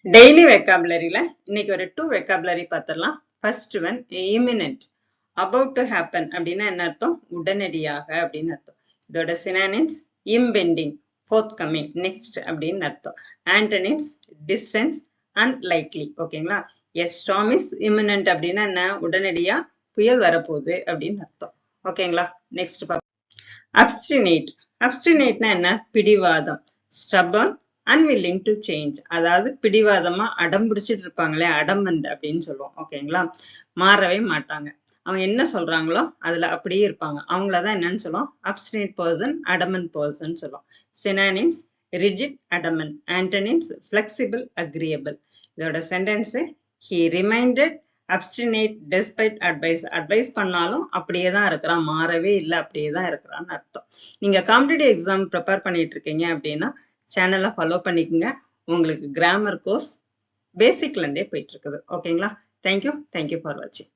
Daily வெக்காபுலரியில இன்னைக்கு ஒரு 2 vocabulary பார்த்துடலாம். First one imminent. about to happen அப்படின்னா என்ன அர்த்தம்? உடனடியாக அப்படின்னு அர்த்தம். இதோட synonyms impending, forthcoming, next அப்படின்னு அர்த்தம். Antonyms distance and likely. ஓகேங்களா? A storm is imminent அப்படின்னா என்ன? உடனடியா புயல் வரப்போகுது அப்படின்னு அர்த்தம். ஓகேங்களா? நெக்ஸ்ட் பார்ப்போம். Obstinate. Obstinateனா என்ன? பிடிவாதம். Stubborn, unwilling to change. அதாவது பிடிவாதமா அடம் பிடிச்சிட்டு இருப்பாங்களே, அடம்பண்ட் அப்படின்னு சொல்லுவோம். ஓகேங்களா? மாறவே மாட்டாங்க. அவங்க என்ன சொல்றாங்களோ அதுல அப்படியே இருப்பாங்க. அவங்களதான் என்னன்னு சொல்லுவோம்? Obstinate person, adamant person சொல்லுவோம். Synonyms rigid, adamant. Antonyms flexible, agreeable. இதோட sentence he remained obstinate despite advice. Advice பண்ணாலும் அப்படியே தான் இருக்கிறான், மாறவே இல்லை, அப்படியே தான் இருக்கிறான்னு அர்த்தம். நீங்க காம்படிட்டிவ் எக்ஸாம் ப்ரிப்பேர் பண்ணிட்டு இருக்கீங்க அப்படின்னா சேனலை ஃபாலோ பண்ணிக்கோங்க. உங்களுக்கு கிராமர் கோர்ஸ் பேசிக்ல இருந்தே போயிட்டு இருக்குது. ஓகேங்களா? தேங்க்யூ ஃபார் வாட்சிங்.